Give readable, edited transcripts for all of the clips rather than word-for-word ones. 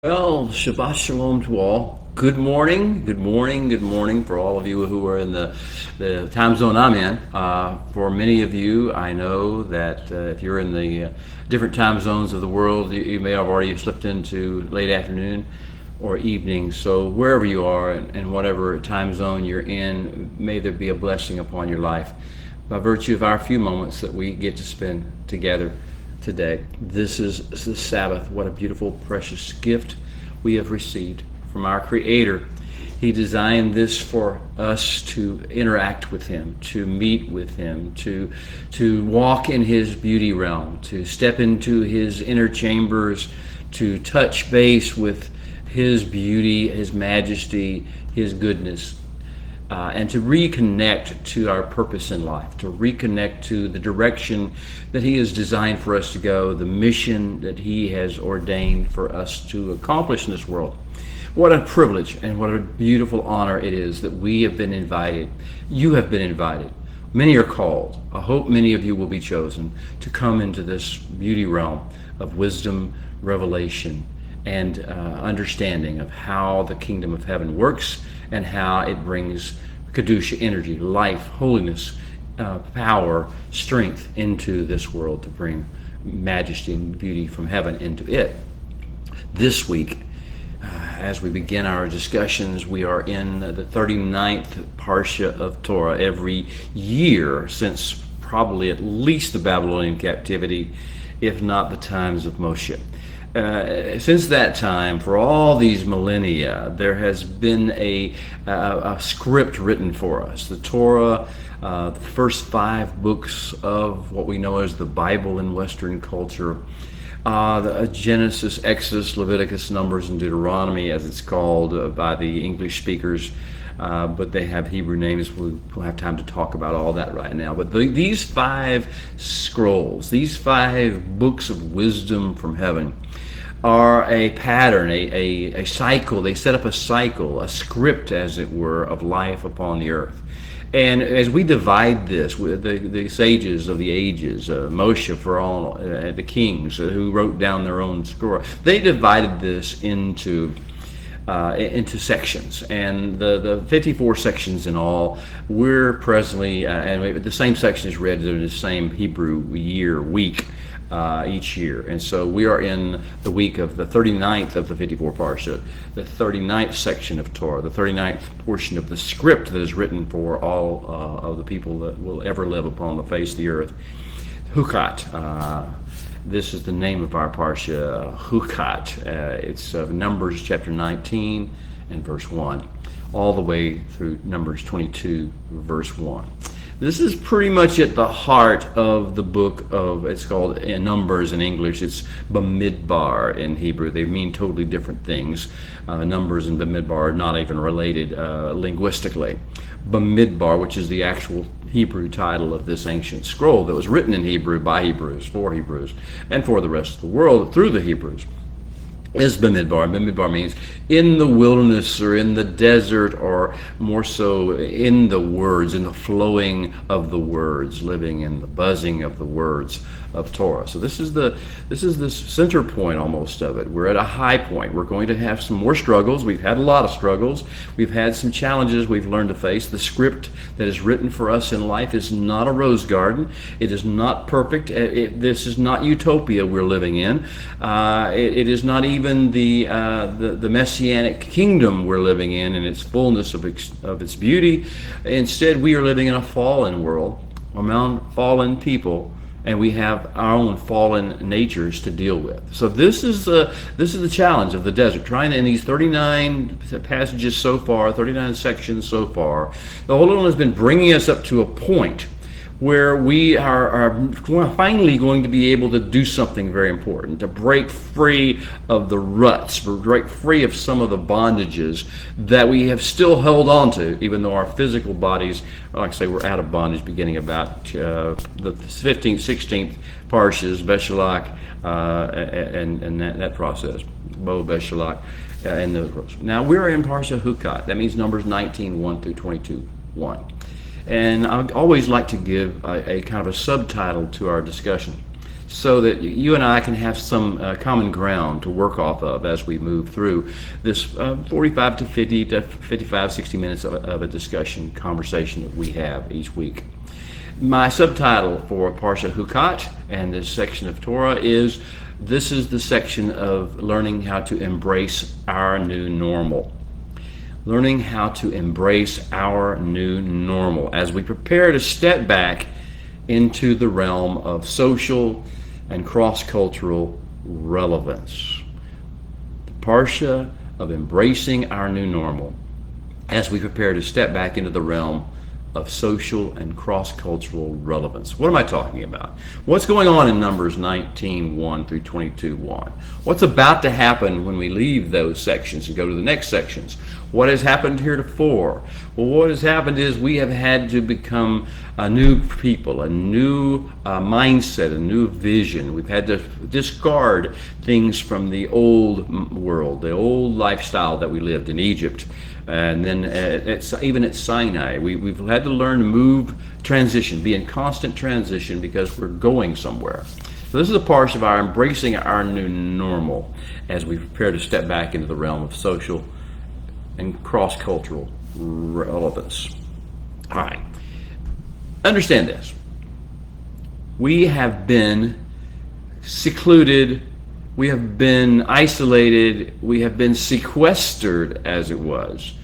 Well, Shabbat Shalom to all. Good morning, good morning, good morning for all of you who are in the time zone I'm in. For many of you, I know that if you're in the different time zones of the world, you may have already slipped into late afternoon or evening. So wherever you are and whatever time zone you're in, may there be a blessing upon your life by virtue of our few moments that we get to spend together today. This is the Sabbath. What a beautiful, precious gift we have received from our Creator. He designed this for us to interact with Him, to meet with Him, to walk in His beauty realm, to step into His inner chambers, to touch base with His beauty, His majesty, His goodness. And to reconnect to our purpose in life, to reconnect to the direction that He has designed for us to go, the mission that He has ordained for us to accomplish in this world. What a privilege and what a beautiful honor it is that we have been invited. You have been invited. Many are called. I hope many of you will be chosen to come into this beauty realm of wisdom, revelation, and understanding of how the kingdom of heaven works and how it brings Kedusha energy, life, holiness, power, strength into this world to bring majesty and beauty from heaven into it. This week, as we begin our discussions, we are in the 39th Parsha of Torah. Every year since probably at least the Babylonian captivity, if not the times of Moshe. Since that time, for all these millennia, there has been a script written for us. The Torah, the first 5 books of what we know as the Bible in Western culture, Genesis, Exodus, Leviticus, Numbers, and Deuteronomy, as it's called by the English speakers. But they have Hebrew names. We don't have time to talk about all that right now. But these 5 scrolls, these 5 books of wisdom from heaven, are a pattern, a cycle. They set up a cycle, a script, as it were, of life upon the earth. And as we divide this, with the sages of the ages, Moshe for all the kings who wrote down their own scroll, they divided this into sections, and the 54 sections in all. We're presently, and the same section is read in the same Hebrew week each year. And so we are in the week of the 39th of the 54 Parsha, the 39th section of Torah, the 39th portion of the script that is written for all of the people that will ever live upon the face of the earth. Chukat. This is the name of our Parsha, Chukat. It's Numbers chapter 19 and verse 1, all the way through Numbers 22, verse 1. This is pretty much at the heart of the book of, it's called Numbers in English. It's Bamidbar in Hebrew. They mean totally different things. Numbers and Bamidbar are not even related linguistically. Bamidbar, which is the actual Hebrew title of this ancient scroll that was written in Hebrew by Hebrews, for Hebrews, and for the rest of the world through the Hebrews, is Bamidbar. Bamidbar means in the wilderness or in the desert, or more so in the words, in the flowing of the words, living in the buzzing of the words of Torah. So this is the center point almost of it. We're at a high point. We're going to have some more struggles. We've had a lot of struggles. We've had some challenges we've learned to face. The script that is written for us in life is not a rose garden. It is not perfect. This is not utopia we're living in. It is not even the messianic kingdom we're living in its fullness of its beauty. Instead, we are living in a fallen world among fallen people, and we have our own fallen natures to deal with. So this is the challenge of the desert, trying to, in these 39 passages so far, 39 sections so far, the Holy One has been bringing us up to a point where we are finally going to be able to do something very important, to break free of the ruts, break free of some of the bondages that we have still held on to, even though our physical bodies, like I say, we're out of bondage beginning about the 15th, 16th Parshas, Beshalach, and that process, Bo, Beshalach, and those. Now we're in Parsha Chukat. That means Numbers 19, 1 through 22, 1. And I always like to give a kind of a subtitle to our discussion. so that you and I can have some common ground to work off of as we move through this 45 to 50 to 55, 60 minutes of a discussion, conversation that we have each week. My subtitle for Parsha Chukat and this section of Torah is, this is the section of learning how to embrace our new normal. Learning how to embrace our new normal as we prepare to step back into the realm of social and cross-cultural relevance. The Parsha of embracing our new normal as we prepare to step back into the realm of social and cross-cultural relevance. What am I talking about? What's going on in Numbers 19:1 through 22:1? What's about to happen when we leave those sections and go to the next sections? What has happened heretofore? Well, what has happened is we have had to become a new people, a new mindset, a new vision. We've had to discard things from the old world, the old lifestyle that we lived in Egypt. And then even at Sinai, we've had to learn to move, transition, be in constant transition because we're going somewhere. So this is a part of our embracing our new normal as we prepare to step back into the realm of social and cross-cultural relevance. All right. Understand this. We have been secluded, we have been isolated, we have been sequestered, as it was,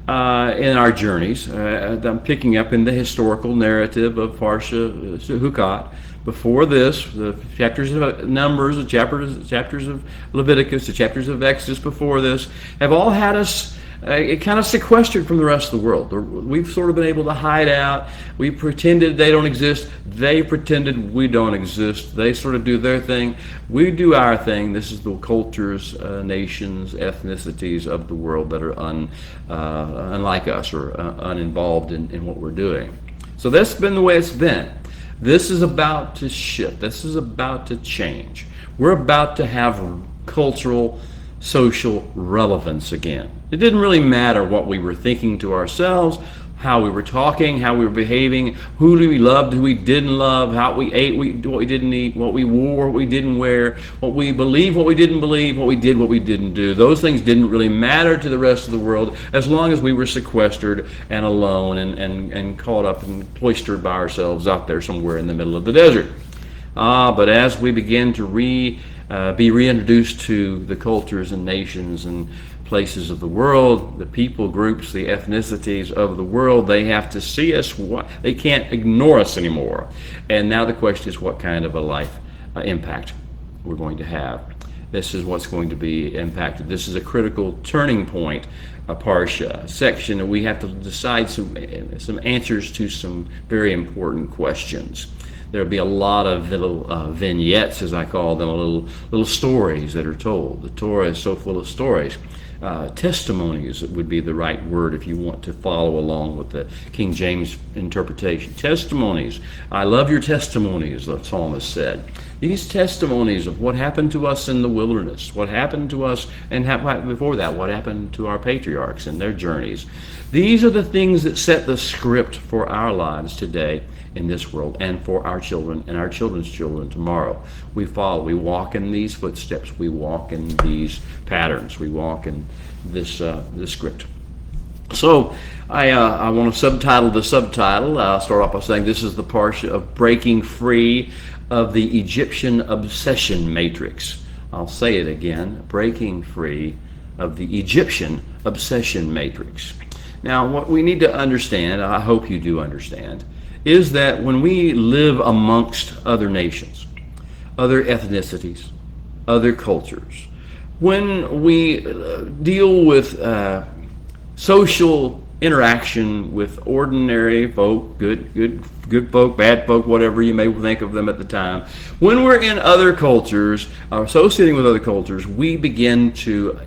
in our journeys. I'm picking up in the historical narrative of Parsha Chukat. Before this, the chapters of Numbers, the chapters of Leviticus, the chapters of Exodus before this have all had us kind of sequestered from the rest of the world. We've sort of been able to hide out. We pretended they don't exist. They pretended we don't exist. They sort of do their thing. We do our thing. This is the cultures, nations, ethnicities of the world that are unlike us or uninvolved in what we're doing. So that's been the way it's been. This is about to shift. This is about to change. We're about to have cultural, social relevance again. It didn't really matter what we were thinking to ourselves, how we were talking, how we were behaving, who we loved, who we didn't love, how we ate, what we didn't eat, what we wore, what we didn't wear, what we believed, what we didn't believe, what we did, what we didn't do. Those things didn't really matter to the rest of the world as long as we were sequestered and alone and caught up and cloistered by ourselves out there somewhere in the middle of the desert. But as we begin to be reintroduced to the cultures and nations and places of the world, the people groups, the ethnicities of the world, they have to see us. They can't ignore us anymore. And now the question is what kind of a life impact we're going to have. This is what's going to be impacted. This is a critical turning point, a Parsha section, and we have to decide some answers to some very important questions. There'll be a lot of little vignettes, as I call them, little stories that are told. The Torah is so full of stories. Testimonies would be the right word if you want to follow along with the King James interpretation. Testimonies. I love your testimonies, the psalmist said. These testimonies of what happened to us in the wilderness, what happened to us, and before that, what happened to our patriarchs and their journeys. These are the things that set the script for our lives today in this world and for our children and our children's children tomorrow. We walk in these footsteps, we walk in these patterns, we walk in this script. So I want to subtitle the subtitle. I'll start off by saying this is the Parsha of breaking free of the Egyptian obsession matrix. I'll say it again, breaking free of the Egyptian obsession matrix. Now, what we need to understand, I hope you do understand, is that when we live amongst other nations, other ethnicities, other cultures, when we deal with social interaction with ordinary folk, good folk, bad folk, whatever you may think of them at the time, when we're in other cultures, associating with other cultures, we begin to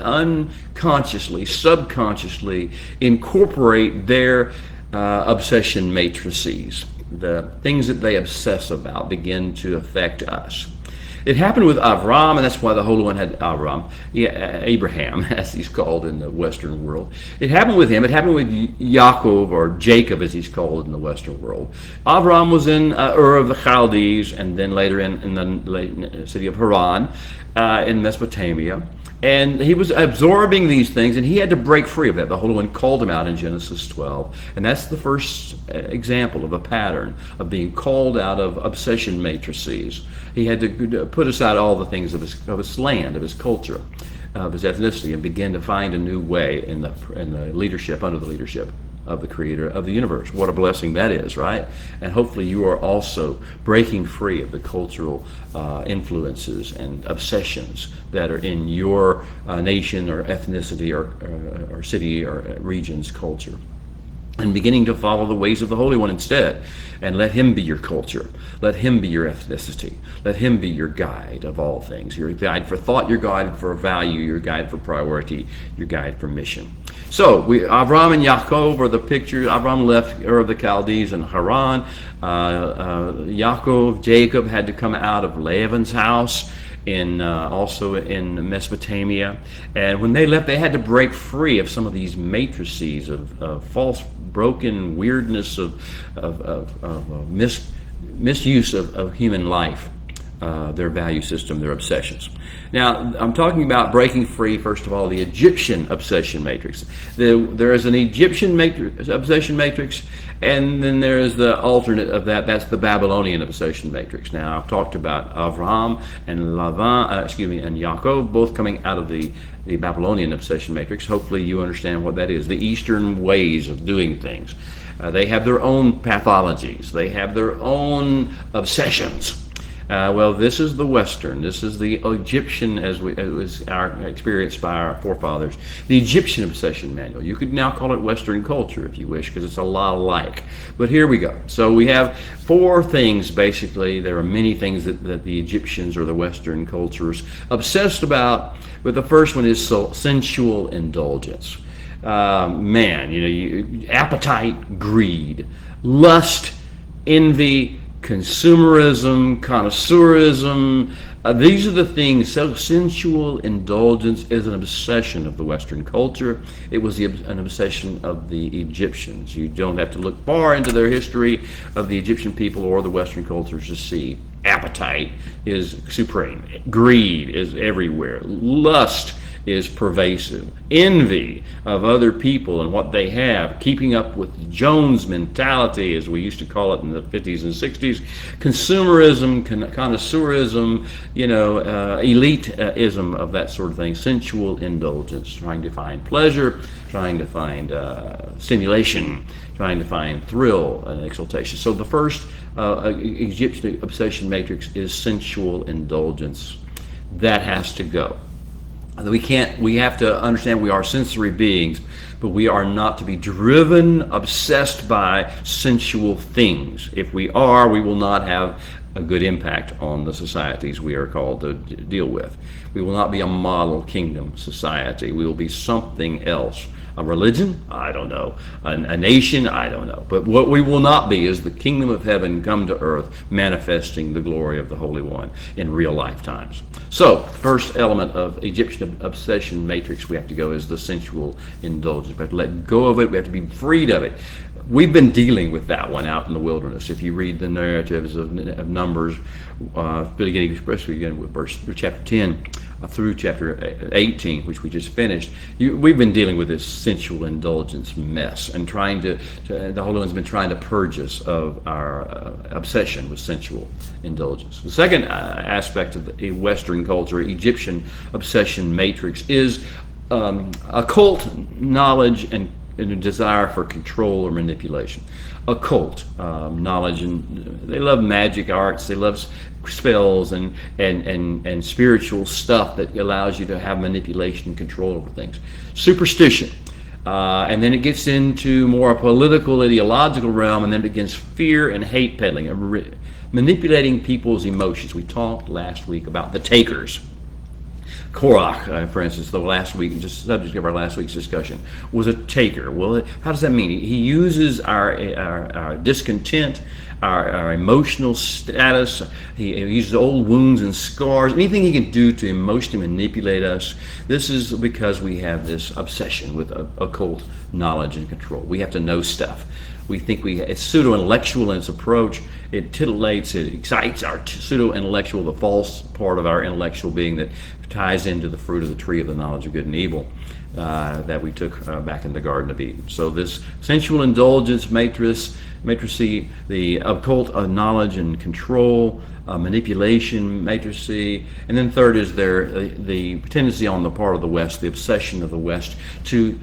unconsciously, subconsciously incorporate their obsession matrices. The things that they obsess about begin to affect us. It happened with Avram, and that's why the Holy One had Avram, Abraham, as he's called in the Western world. It happened with him. It happened with Yaakov, or Jacob, as he's called in the Western world. Avram was in Ur of the Chaldees, and then later in the city of Haran, in Mesopotamia. And he was absorbing these things, and he had to break free of that. The Holy One called him out in Genesis 12. And that's the first example of a pattern of being called out of obsession matrices. He had to put aside all the things of his land, of his culture, of his ethnicity, and begin to find a new way in the leadership, under the leadership of the Creator of the universe. What a blessing that is, right? And hopefully you are also breaking free of the cultural influences and obsessions that are in your nation or ethnicity or city or region's culture, and beginning to follow the ways of the Holy One instead, and let Him be your culture, let Him be your ethnicity, let Him be your guide of all things, your guide for thought, your guide for value, your guide for priority, your guide for mission. So Avram and Yaakov are the pictures. Avram left Ur of the Chaldees and Haran. Yaakov, Jacob, had to come out of Laban's house also in Mesopotamia. And when they left, they had to break free of some of these matrices of false, broken weirdness of misuse of human life, their value system, their obsessions. Now, I'm talking about breaking free, first of all, the Egyptian obsession matrix. There is an Egyptian obsession matrix, and then there is the alternate of that. That's the Babylonian obsession matrix. Now, I've talked about Avraham and and Yaakov, both coming out of the Babylonian obsession matrix. Hopefully you understand what that is. The Eastern ways of doing things. They have their own pathologies. They have their own obsessions. Well, this is the Western. This is the Egyptian, as was our experience by our forefathers. The Egyptian obsession manual. You could now call it Western culture if you wish, because it's a lot alike. But here we go. So we have four things, basically. There are many things that the Egyptians or the Western cultures obsessed about. But the first one is sensual indulgence. Appetite, greed, lust, envy, consumerism, connoisseurism. These are the things. So sensual indulgence is an obsession of the Western culture. It was an obsession of the Egyptians. You don't have to look far into their history of the Egyptian people or the Western cultures to see. Appetite is supreme. Greed is everywhere. Lust is pervasive. Envy of other people and what they have, keeping up with the Jones mentality, as we used to call it in the 50s and 60s, consumerism, connoisseurism, elitism of that sort of thing, sensual indulgence, trying to find pleasure, trying to find stimulation, trying to find thrill and exaltation. So the first Egyptian obsession matrix is sensual indulgence. That has to go. We have to understand we are sensory beings, but we are not to be driven, obsessed by sensual things. If we are, we will not have a good impact on the societies we are called to deal with. We will not be a model kingdom society. We will be something else. A religion? I don't know. A nation? I don't know. But what we will not be is the kingdom of heaven come to earth, manifesting the glory of the Holy One in real lifetimes. So, first element of Egyptian obsession matrix we have to go is the sensual indulgence. We have to let go of it. We have to be freed of it. We've been dealing with that one out in the wilderness. If you read the narratives of Numbers, beginning with chapter 10 through chapter 18, which we just finished, we've been dealing with this sensual indulgence mess and the Holy One's been trying to purge us of our obsession with sensual indulgence. The second aspect of the Western culture, Egyptian obsession matrix, is occult knowledge and a desire for control or manipulation. Occult knowledge, and they love magic arts, they love spells and spiritual stuff that allows you to have manipulation and control over things. Superstition, and then it gets into more political, ideological realm, and then begins fear and hate peddling, manipulating people's emotions. We talked last week about the takers. Korach, for instance, the last week, just subject of our last week's discussion, was a taker. Well, how does that mean? He uses our discontent, our emotional status. He uses old wounds and scars, anything he can do to emotionally manipulate us. This is because we have this obsession with occult knowledge and control. We have to know stuff. We think it's pseudo-intellectual in its approach. It titillates, it excites our pseudo-intellectual, the false part of our intellectual being that ties into the fruit of the tree of the knowledge of good and evil that we took back in the Garden of Eden. So this sensual indulgence matrice, the occult knowledge and control, manipulation matrice, and then third is the tendency on the part of the West, the obsession of the West to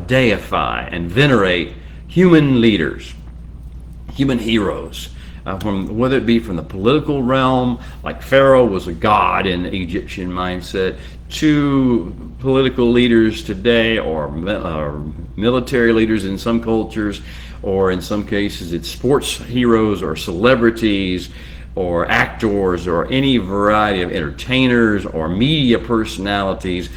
deify and venerate human leaders, human heroes, from whether it be from the political realm, like Pharaoh was a god in the Egyptian mindset, to political leaders today, or military leaders in some cultures, or in some cases it's sports heroes or celebrities or actors or any variety of entertainers or media personalities.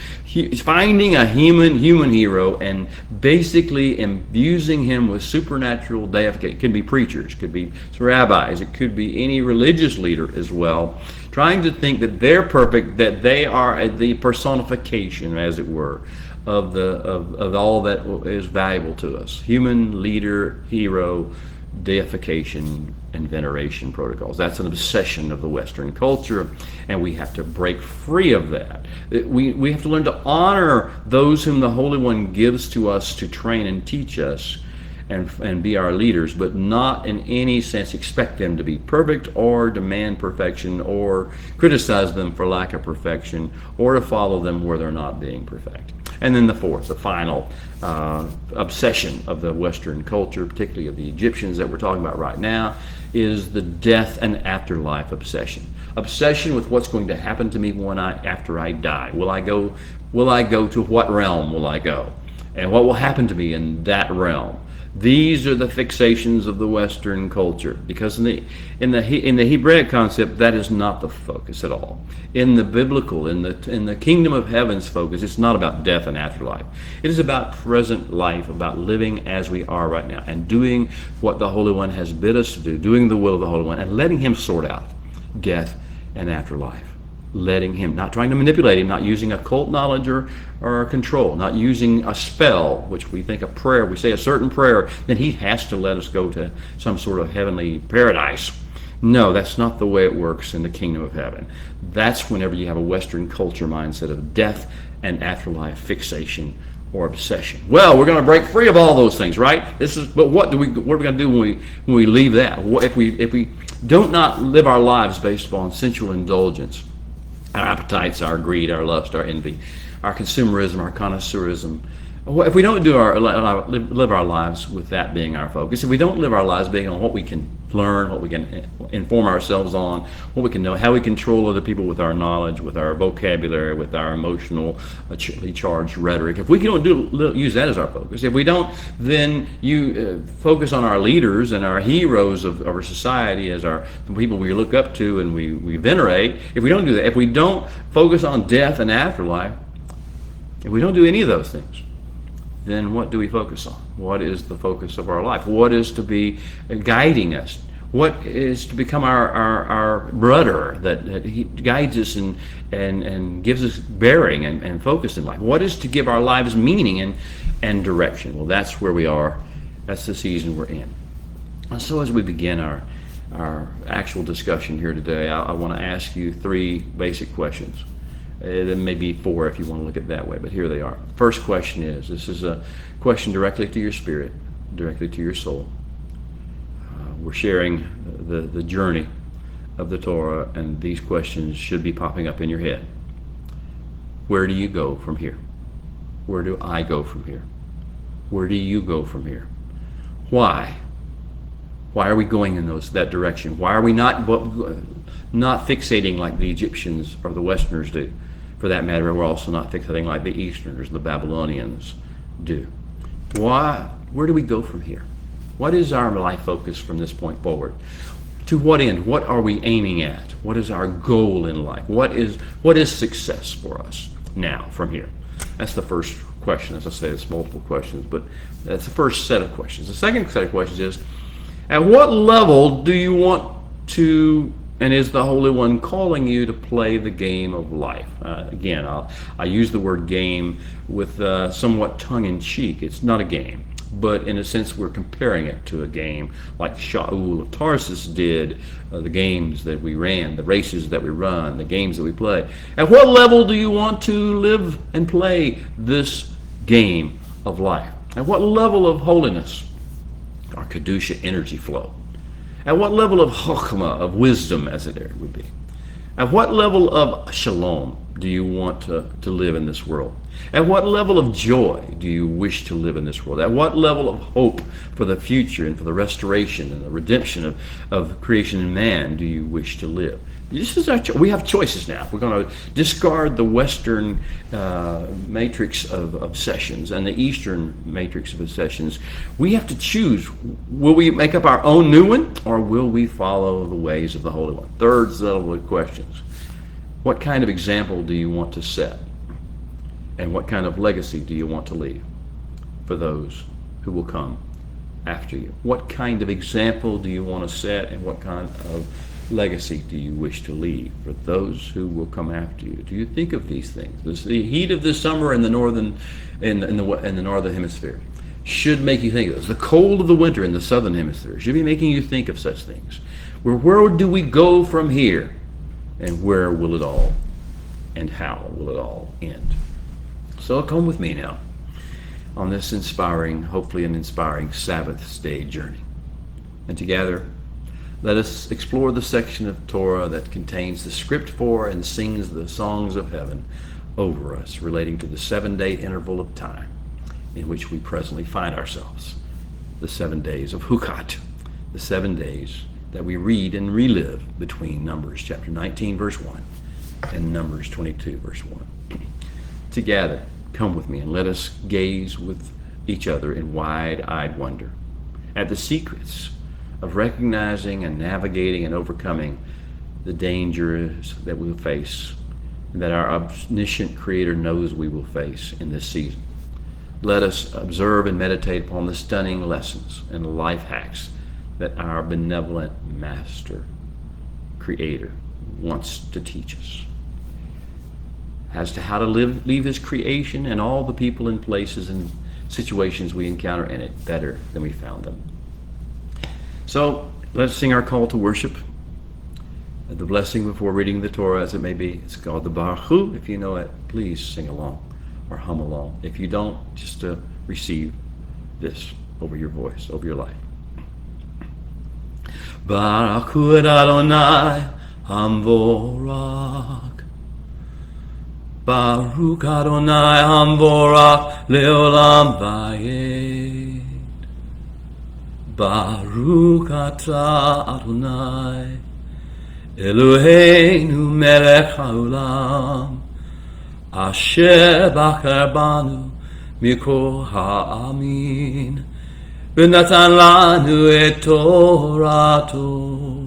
Finding a human hero and basically infusing him with supernatural deification. It could be preachers, could be rabbis, it could be any religious leader as well, trying to think that they're perfect, that they are the personification, as it were, of all that is valuable to us. Human leader, hero, deification, and veneration protocols. That's an obsession of the Western culture, and we have to break free of that. We have to learn to honor those whom the Holy One gives to us to train and teach us and be our leaders, but not in any sense expect them to be perfect or demand perfection or criticize them for lack of perfection or to follow them where they're not being perfect. And then the fourth, the final obsession of the Western culture, particularly of the Egyptians that we're talking about right now, is the death and afterlife obsession. Obsession with what's going to happen to me after I die. Will I go to what realm will I go? And what will happen to me in that realm? These are the fixations of the Western culture, because in the Hebraic concept, that is not the focus at all. In the biblical, in the kingdom of heaven's focus, it's not about death and afterlife. It is about present life, about living as we are right now, and doing what the Holy One has bid us to do, doing the will of the Holy One, and letting Him sort out death and afterlife. Letting Him, not trying to manipulate Him, not using occult knowledge or control, not using a spell, which we think a prayer, we say a certain prayer, then He has to let us go to some sort of heavenly paradise. No, that's not the way it works in the kingdom of heaven. That's whenever you have a Western culture mindset of death and afterlife fixation or obsession. Well, we're going to break free of all those things, right? But what are we going to do when we leave that? If we don't not live our lives based upon sensual indulgence, our appetites, our greed, our lust, our envy, our consumerism, our connoisseurism. If we don't live our lives with that being our focus, if we don't live our lives being on what we can learn, what we can inform ourselves on, what we can know, how we control other people with our knowledge, with our vocabulary, with our emotionally charged rhetoric, if we don't use that as our focus, if we don't then focus on our leaders and our heroes of our society as the people we look up to and we venerate, if we don't do that, if we don't focus on death and afterlife, if we don't do any of those things, then what do we focus on? What is the focus of our life? What is to be guiding us? What is to become our rudder that He guides us and gives us bearing and focus in life? What is to give our lives meaning and direction? Well, that's where we are. That's the season we're in. And so as we begin our actual discussion here today, I want to ask you three basic questions. There may be four if you want to look at it that way, but here they are. First question this is a question directly to your spirit, directly to your soul. We're sharing the journey of the Torah, and these questions should be popping up in your head. Where do you go from here? Where do I go from here? Where do you go from here? Why? Why are we going in that direction? Why are we not fixating like the Egyptians or the Westerners do? For that matter, we're also not fixating like the Easterners, the Babylonians do. Why? Where do we go from here? What is our life focus from this point forward? To what end? What are we aiming at? What is our goal in life? What is success for us? now from here? That's the first question. As I say, it's multiple questions, but that's the first set of questions. The second set of questions is, at what level do you want to, and is the Holy One calling you to play the game of life? Again, I use the word game with somewhat tongue-in-cheek. It's not a game, but in a sense we're comparing it to a game like Shaul of Tarsus did, the games that we ran, the races that we run, the games that we play. At what level do you want to live and play this game of life? At what level of holiness or Kedusha energy flow? At what level of chokhmah, of wisdom as it would be? At what level of shalom do you want to live in this world? At what level of joy do you wish to live in this world? At what level of hope for the future and for the restoration and the redemption of creation and man do you wish to live? This is we have choices now. We're going to discard the Western matrix of obsessions and the Eastern matrix of obsessions. We have to choose. Will we make up our own new one, or will we follow the ways of the Holy One? Third set of questions. What kind of example do you want to set? And what kind of legacy do you want to leave for those who will come after you? What kind of example do you want to set, and what kind of legacy do you wish to leave for those who will come after you? Do you think of these things? The heat of the summer in the northern hemisphere should make you think of this. The cold of the winter in the southern hemisphere should be making you think of such things. Where do we go from here, and where will it all, and how will it all end? So come with me now on this inspiring, hopefully an inspiring Sabbath day journey, and together let us explore the section of Torah that contains the script for and sings the songs of heaven over us, relating to the 7-day interval of time in which we presently find ourselves, the 7 days of Chukat, the 7 days that we read and relive between Numbers chapter 19, verse 1, and Numbers 22, verse 1. Together, come with me and let us gaze with each other in wide-eyed wonder at the secrets of recognizing and navigating and overcoming the dangers that we will face, and that our omniscient Creator knows we will face in this season. Let us observe and meditate upon the stunning lessons and life hacks that our benevolent Master Creator wants to teach us as to how to leave His creation and all the people and places and situations we encounter in it better than we found them. So let's sing our call to worship. The blessing before reading the Torah, as it may be, it's called the Baruch Hu. If you know it, please sing along or hum along. If you don't, just receive this over your voice, over your life. Baruch Hu Adonai Hamvorak. Baruch Adonai Hamvorak Leolam Vayed. Baruch Atah Adonai Eloheinu Melech HaOlam Asher Bacher Banu Mikol Ha'amin V'natan Lanu Et Torato.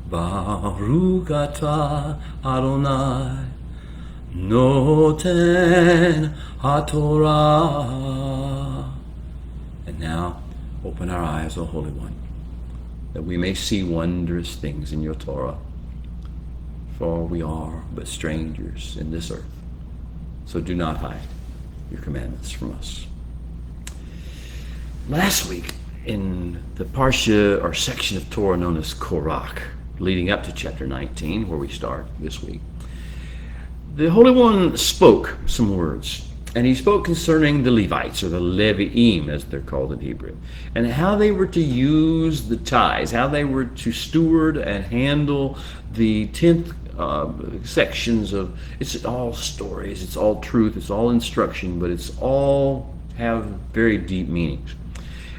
Baruch Atah Adonai Noten HaTorah. And now open our eyes, O Holy One, that we may see wondrous things in your Torah. For we are but strangers in this earth. So do not hide your commandments from us. Last week, in the parsha or section of Torah known as Korach, leading up to chapter 19, where we start this week, the Holy One spoke some words. And he spoke concerning the Levites, or the Levi'im, as they're called in Hebrew, and how they were to use the tithes, how they were to steward and handle the 10th sections of, it's all stories, it's all truth, it's all instruction, but it's all have very deep meanings.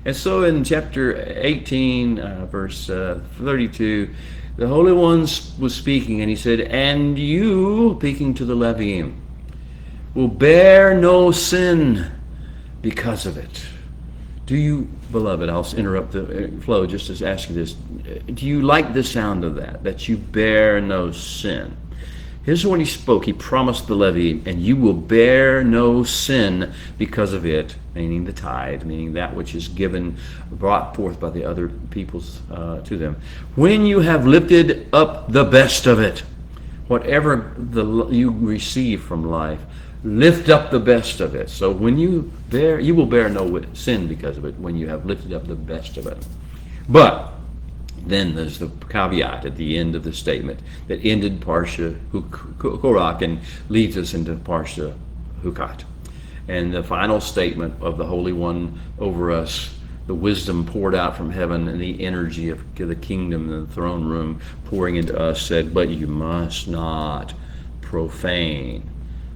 And so in chapter 18, verse 32, the Holy One was speaking, and he said, and you, speaking to the Levi'im, will bear no sin because of it. Do you, beloved, I'll interrupt the flow just to ask you this. Do you like the sound of that you bear no sin? Here's what he spoke. He promised the levy, and you will bear no sin because of it, meaning the tithe, meaning that which is given, brought forth by the other peoples to them. When you have lifted up the best of it, whatever you receive from life, lift up the best of it. So when you will bear no sin because of it, when you have lifted up the best of it. But then there's the caveat at the end of the statement that ended Parsha Korach and leads us into Parsha Chukat. And the final statement of the Holy One over us, the wisdom poured out from heaven and the energy of the kingdom and the throne room pouring into us, said, but you must not profane,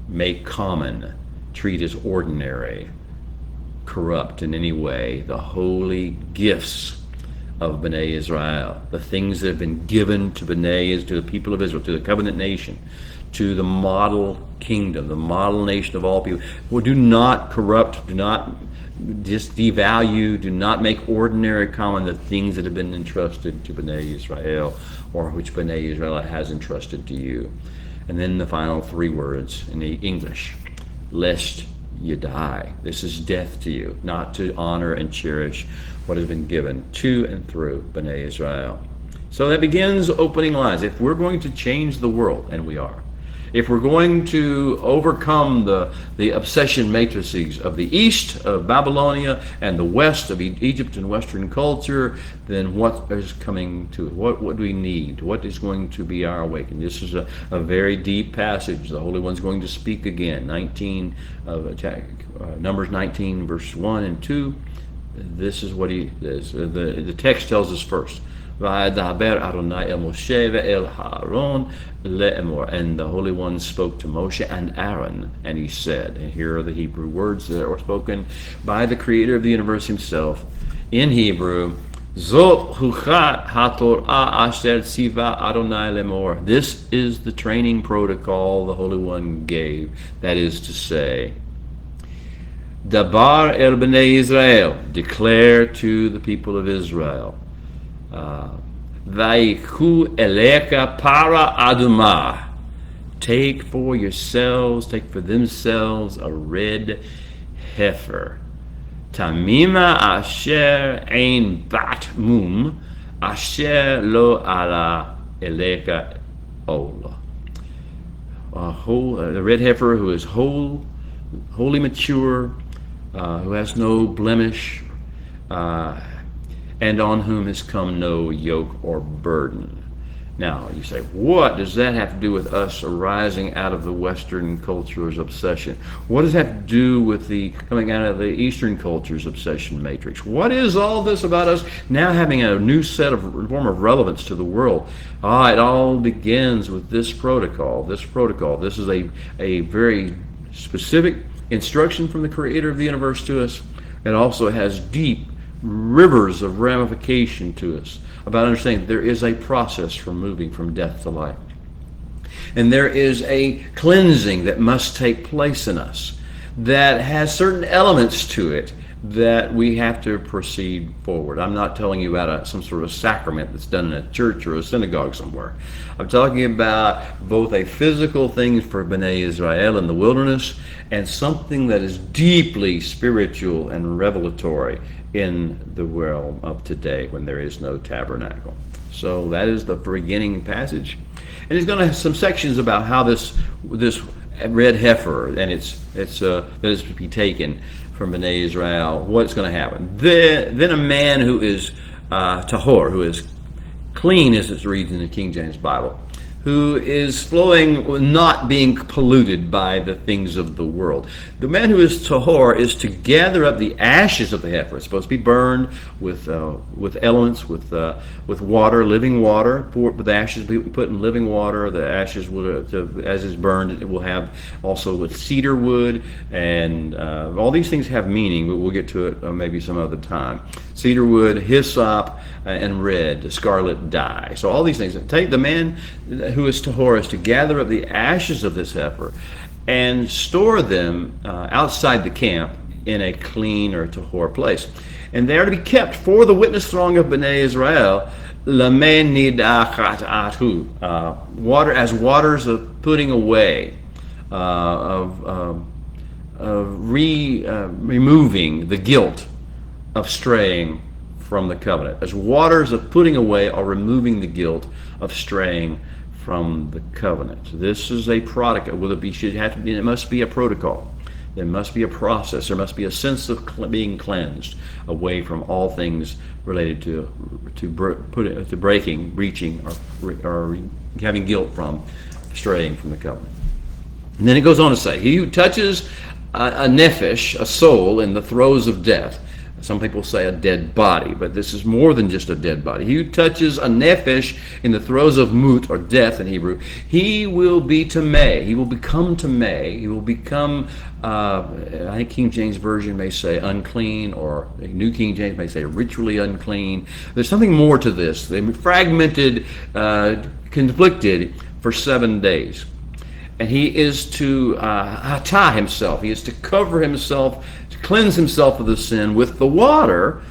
make common, treat as ordinary, corrupt in any way the holy gifts of B'nai Israel, the things that have been given to to the people of Israel, to the covenant nation, to the model kingdom, the model nation of all people. Well, do not corrupt, do not just devalue, do not make ordinary common the things that have been entrusted to B'nai Israel, or which B'nai Israel has entrusted to you. And then the final three words in the English, lest you die. This is death to you, not to honor and cherish what has been given to and through B'nai Israel. So that begins opening lines. If we're going to change the world, and we are, if we're going to overcome the obsession matrices of the east of Babylonia and the west of Egypt and Western culture, then what is coming to it? What do we need? What is going to be our awakening? This is a very deep passage. The Holy One's going to speak again. Numbers 19, verse 1 and 2. This is what he says. The text tells us first. "V'adaber Adonai el Moshe ve'el Haaron le'emor." And the Holy One spoke to Moshe and Aaron, and he said, and here are the Hebrew words that were spoken by the Creator of the universe himself in Hebrew. Zot Chukat HaTorah asher tziva Adonai lemor. This is the training protocol the Holy One gave. That is to say, Dabar el B'nai Israel, declare to the people of Israel, Vaiku eleka para adumah, take for themselves a red heifer. Tamima asher ein bat mum, asher lo ala eleka ola. The red heifer who is wholly mature, who has no blemish, and on whom has come no yoke or burden. Now, you say, what does that have to do with us arising out of the Western culture's obsession? What does that have to do with the coming out of the Eastern culture's obsession matrix? What is all this about us now having a new form of relevance to the world? It all begins with this protocol. This is a very specific instruction from the Creator of the universe to us. It also has deep rivers of ramification to us about understanding there is a process from moving from death to life. And there is a cleansing that must take place in us that has certain elements to it that we have to proceed forward. I'm not telling you about some sort of sacrament that's done in a church or a synagogue somewhere. I'm talking about both a physical thing for B'nai Israel in the wilderness and something that is deeply spiritual and revelatory in the realm of today when there is no tabernacle. So that is the beginning passage. And he's going to have some sections about how this red heifer and that is to be taken from B'nai Israel, what's going to happen. Then a man who is tahor, who is clean as it reads in the King James Bible, who is flowing, not being polluted by the things of the world. The man who is tahor is to gather up the ashes of the heifer. It's supposed to be burned with elements, with water, living water. With ashes, put in living water. The ashes will, as it's burned, it will have also with cedar wood, and all these things have meaning, but we'll get to it maybe some other time. Cedar wood, hyssop, and red, scarlet dye. So all these things. Take the man who is tahor is to gather up the ashes of this heifer and store them outside the camp in a clean or tahor place. And they are to be kept for the witness throng of B'nai Israel Lamenidachatatu, water as waters of putting away, removing the guilt of straying from the covenant. As waters of putting away or removing the guilt of straying from the covenant. This is a product. Will it be? Should have to be? It must be a protocol. There must be a process. There must be a sense of being cleansed away from all things related to breaking, breaching, or having guilt from straying from the covenant. And then it goes on to say, he who touches a nephesh, a soul, in the throes of death. Some people say a dead body, but this is more than just a dead body. He who touches a nephesh in the throes of mut, or death in Hebrew, he will be tameh. He will become tameh. He will become, I think King James Version may say unclean, or New King James may say ritually unclean. There's something more to this. They're fragmented, conflicted for 7 days. And he is to hatah himself. He is to cover himself, to cleanse himself of the sin with the water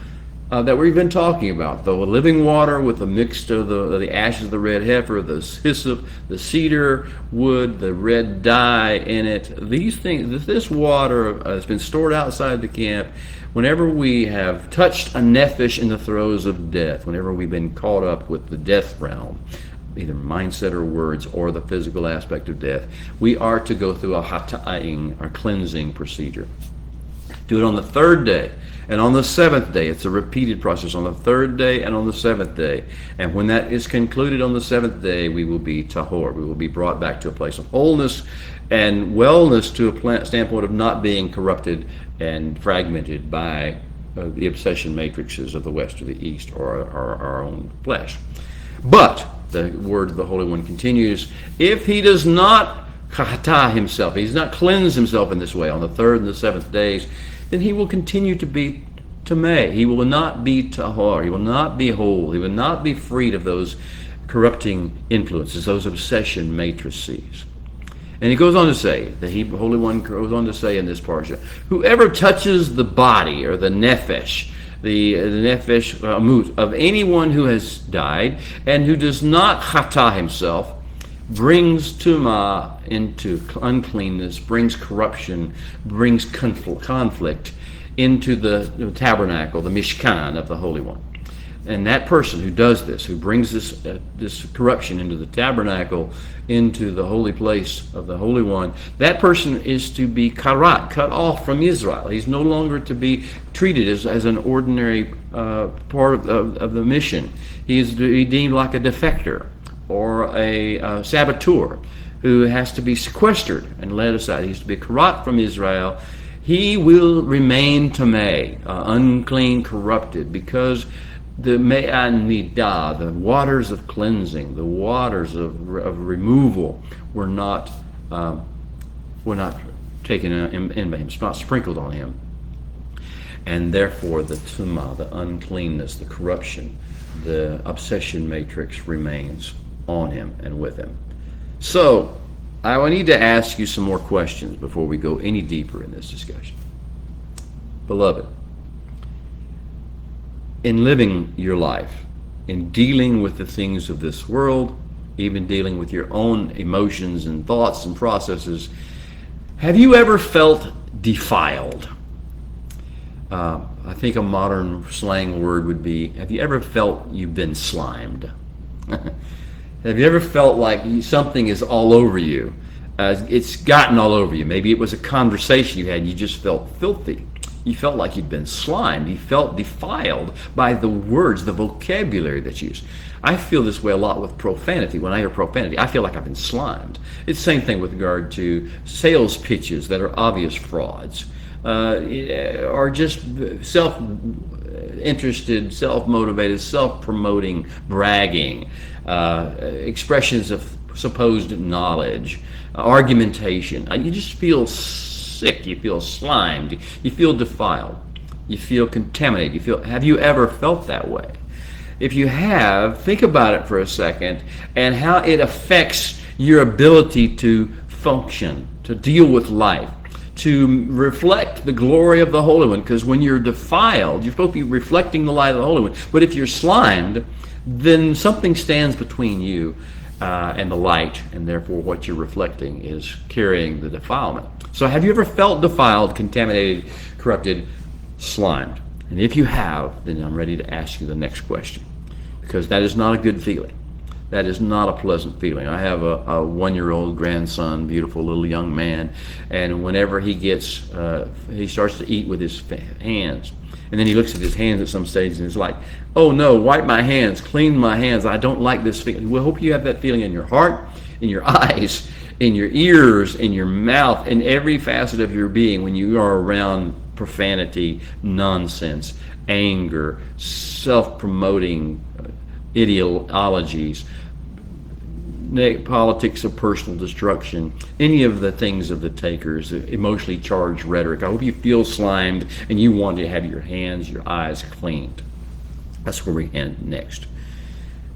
that we've been talking about. The living water with the mixed of the ashes of the red heifer, the hyssop, the cedar wood, the red dye in it. These things, this water has been stored outside the camp. Whenever we have touched a nephesh in the throes of death, whenever we've been caught up with the death realm, either mindset or words or the physical aspect of death, we are to go through a hata'ing, or cleansing procedure. Do it on the 3rd day and on the 7th day. It's a repeated process on the 3rd day and on the 7th day. And when that is concluded on the 7th day, we will be tahor. We will be brought back to a place of wholeness and wellness, to a standpoint of not being corrupted and fragmented by the obsession matrices of the West or the East, or our own flesh. But the word of the Holy One continues, if he does not hatah himself, he does not cleanse himself in this way on the 3rd and the 7th days, then he will continue to be tameh. He will not be tahor. He will not be whole. He will not be freed of those corrupting influences, those obsession matrices. And he goes on to say, the Holy One goes on to say in this parsha, whoever touches the body, or the nephesh, the nefesh mut, of anyone who has died and who does not hatah himself, brings tumah into uncleanness, brings corruption, brings conflict into the tabernacle, the mishkan of the Holy One. And that person who does this, who brings this corruption into the tabernacle, into the holy place of the Holy One, that person is to be karat, cut off from Israel. He's no longer to be treated as an ordinary part of the mission. He is to be deemed like a defector or a saboteur who has to be sequestered and led aside. He's to be karat from Israel. He will remain tameh, unclean, corrupted, because the me'an nidah, the waters of cleansing, the waters of removal, were not taken in by him, not sprinkled on him, and therefore the tumah, the uncleanness, the corruption, the obsession matrix remains on him and with him. So I need to ask you some more questions before we go any deeper in this discussion. Beloved, in living your life, in dealing with the things of this world, even dealing with your own emotions and thoughts and processes, have you ever felt defiled? I think a modern slang word would be, have you ever felt you've been slimed? Have you ever felt like something is all over you? It's gotten all over you. Maybe it was a conversation you had and you just felt filthy. You felt like you'd been slimed. You felt defiled by the words, the vocabulary that's used. I feel this way a lot with profanity. When I hear profanity, I feel like I've been slimed. It's the same thing with regard to sales pitches that are obvious frauds, or just self-interested, self-motivated, self-promoting, bragging, expressions of supposed knowledge, argumentation. You just feel sick, you feel slimed, you feel defiled, you feel contaminated, have you ever felt that way? If you have, think about it for a second and how it affects your ability to function, to deal with life, to reflect the glory of the Holy One. Because when you're defiled, you're supposed to be reflecting the light of the Holy One. But if you're slimed, then something stands between you and the light, and therefore what you're reflecting is carrying the defilement. So have you ever felt defiled, contaminated, corrupted, slimed? And if you have, then I'm ready to ask you the next question, because that is not a good feeling. That is not a pleasant feeling. I have a one-year-old grandson, beautiful little young man, and whenever he starts to eat with his hands, and then he looks at his hands at some stage and is like, oh no, wipe my hands, clean my hands, I don't like this feeling. Well, I hope you have that feeling in your heart, in your eyes, in your ears, in your mouth, in every facet of your being when you are around profanity, nonsense, anger, self-promoting ideologies, politics of personal destruction, any of the things of the takers, emotionally charged rhetoric. I hope you feel slimed and you want to have your hands, your eyes cleaned. That's where we end next.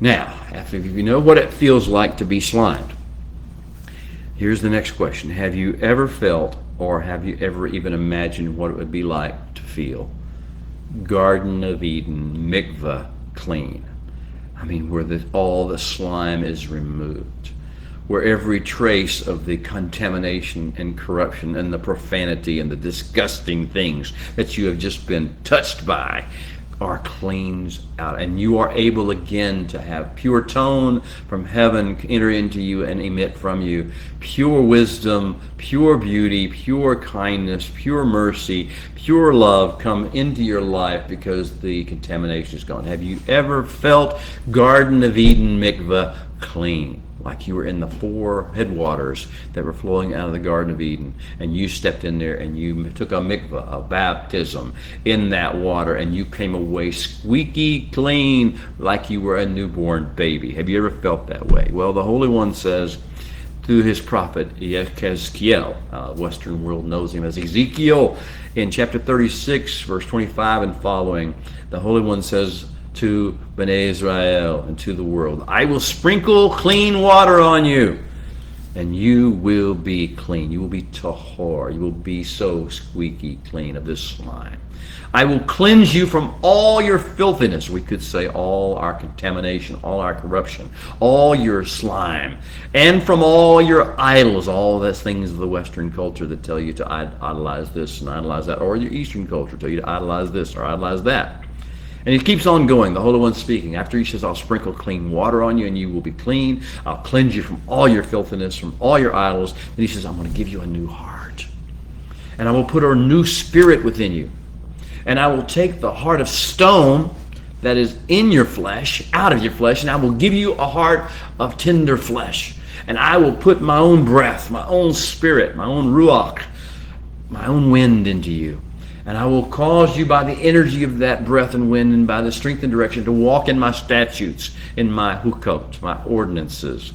Now, after you know what it feels like to be slimed, here's the next question. Have you ever felt, or have you ever even imagined what it would be like to feel Garden of Eden, mikveh, clean? I mean, where all the slime is removed, where every trace of the contamination and corruption and the profanity and the disgusting things that you have just been touched by are cleansed out, and you are able again to have pure tone from heaven enter into you and emit from you pure wisdom, pure beauty, pure kindness, pure mercy, pure love come into your life because the contamination is gone. Have you ever felt Garden of Eden, mikveh, clean? Like you were in the 4 headwaters that were flowing out of the Garden of Eden, and you stepped in there and you took a mikveh, a baptism in that water, and you came away squeaky clean like you were a newborn baby. Have you ever felt that way? Well, the Holy One says through his prophet Ezekiel, Western world knows him as Ezekiel, in chapter 36, verse 25 and following, the Holy One says to Bnei Israel and to the world, I will sprinkle clean water on you, and you will be clean. You will be tahor. You will be so squeaky clean of this slime. I will cleanse you from all your filthiness. We could say all our contamination, all our corruption, all your slime, and from all your idols, all those things of the Western culture that tell you to idolize this and idolize that, or your Eastern culture tell you to idolize this or idolize that. And he keeps on going, the Holy One speaking. After he says, I'll sprinkle clean water on you and you will be clean. I'll cleanse you from all your filthiness, from all your idols. Then he says, I'm going to give you a new heart. And I will put a new spirit within you. And I will take the heart of stone that is in your flesh, out of your flesh, and I will give you a heart of tender flesh. And I will put my own breath, my own spirit, my own ruach, my own wind into you. And I will cause you by the energy of that breath and wind and by the strength and direction to walk in my statutes, in my hukot, my ordinances.